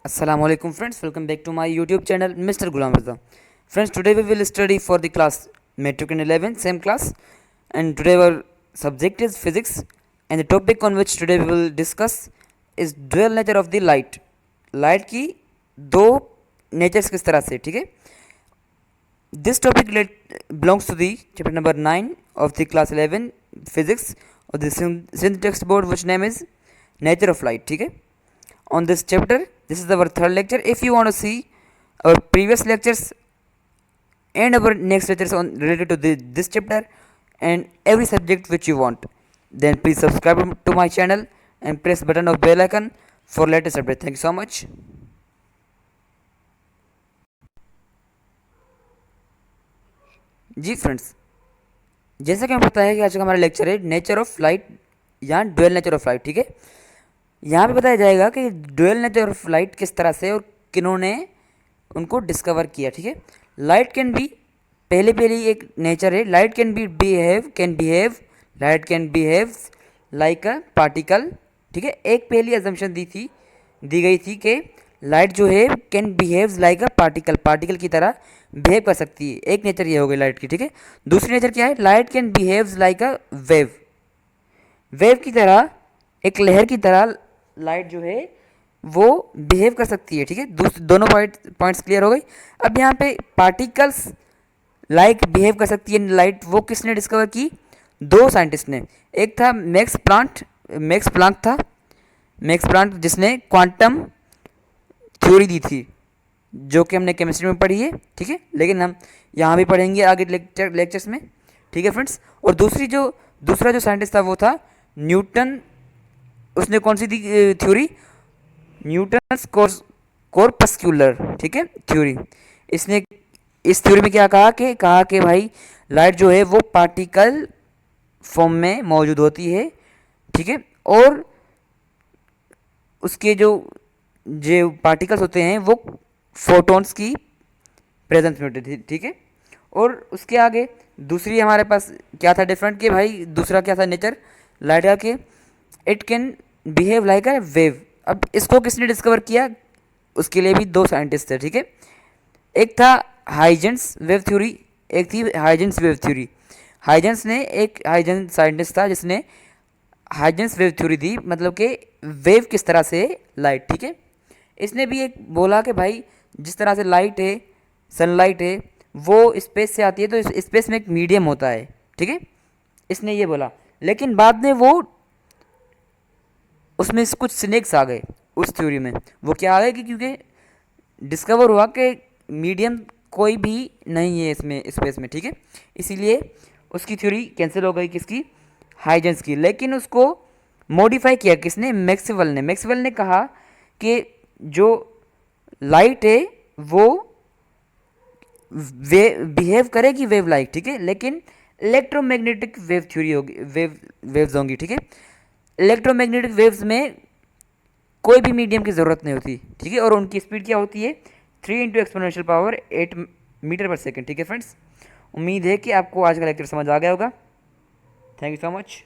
Assalamu alaikum friends, welcome back to my YouTube channel Mr. Ghulam Mirza. Friends, today we will study for the class Metric in 11, same class, and today our subject is physics, and the topic on which today we will discuss is dual nature of the light. Light की दो natures किस तरह से, ठीक है. This topic belongs to the chapter number 9 of the class 11 physics of the synth textbook, which name is nature of light, ठीक है. On this chapter, this is our third lecture. If you want to see our previous lectures and our next lectures on related to this chapter and every subject which you want, then please subscribe to my channel and press button of bell icon for latest update. Thank you so much. जी friends, जैसा कि हमें पता है कि आज का हमारा लेक्चर है नेचर ऑफ लाइट या डुअल नेचर ऑफ लाइट, ठीक है. यहाँ पे बताया जाएगा कि डुअल नेचर ऑफ लाइट किस तरह से और किन्होंने उनको डिस्कवर किया, ठीक है. लाइट कैन बी पहले एक नेचर है, light can behave like a particle, ठीक है. एक पहली अजम्पशन दी गई थी कि लाइट जो है can behave like a particle की तरह बिहेव कर सकती है. एक नेचर ये हो गई लाइट की, ठीक है. दूसरी नेचर क्या है? Light can behave like a wave की तरह, एक लहर की तरह लाइट जो है वो बिहेव कर सकती है, ठीक है. दोनों पॉइंट्स क्लियर हो गई. अब यहाँ पे पार्टिकल्स लाइक बिहेव कर सकती है लाइट, वो किसने डिस्कवर की? दो साइंटिस्ट ने. एक था मैक्स प्लांक जिसने क्वांटम थ्योरी दी थी, जो कि हमने केमिस्ट्री में पढ़ी है, ठीक है. लेकिन हम यहाँ भी पढ़ेंगे आगे लेक्चर्स में, ठीक है फ्रेंड्स. और दूसरा जो साइंटिस्ट था वो था न्यूटन. उसने कौन सी दी थ्योरी? न्यूटन्स कॉर्पस्कुलर, ठीक है, थ्योरी. इसने इस थ्योरी में क्या कहा कि भाई लाइट जो है वो पार्टिकल फॉर्म में मौजूद होती है, ठीक है. और उसके जो पार्टिकल्स होते हैं वो फोटॉन्स की प्रेजेंस में होते थे, ठीक है. और उसके आगे दूसरी हमारे पास क्या था डिफरेंट, कि भाई दूसरा क्या था नेचर लाइट का, कि it can behave like a wave. अब इसको किसने डिस्कवर किया? उसके लिए भी दो साइंटिस्ट थे, ठीक है. एक था हाइजेंस वेव थ्योरी, एक थी Huygens wave theory. Huygens scientist था जिसने हाइजेंस वेव थ्योरी दी, मतलब कि वेव किस तरह से लाइट, ठीक है. इसने भी एक बोला कि भाई जिस तरह से लाइट है, सनलाइट है, वो स्पेस से आती है, तो स्पेस में एक मीडियम होता है, ठीक है. इसने ये बोला. लेकिन बाद में वो उसमें कुछ स्नेक्स आ गए उस थ्योरी में. वो क्या आ गए कि क्योंकि डिस्कवर हुआ कि मीडियम कोई भी नहीं है इसमें स्पेस में, ठीक है. इसीलिए उसकी थ्योरी कैंसिल हो गई, किसकी? हाइजेंस की. लेकिन उसको मॉडिफाई किया किसने? मैक्सवेल ने कहा कि जो लाइट है वो बिहेव करेगी वेव लाइक, ठीक है. लेकिन इलेक्ट्रोमैग्नेटिक वेव थ्योरी होगी, वेव्स होंगी, ठीक है. इलेक्ट्रोमैग्नेटिक वेव्स में कोई भी मीडियम की ज़रूरत नहीं होती, ठीक है. और उनकी स्पीड क्या होती है? 3 × एक्सपोनेंशियल पावर 8 मीटर पर सेकेंड, ठीक है फ्रेंड्स. उम्मीद है कि आपको आज का लेक्चर समझ आ गया होगा. Thank you so much.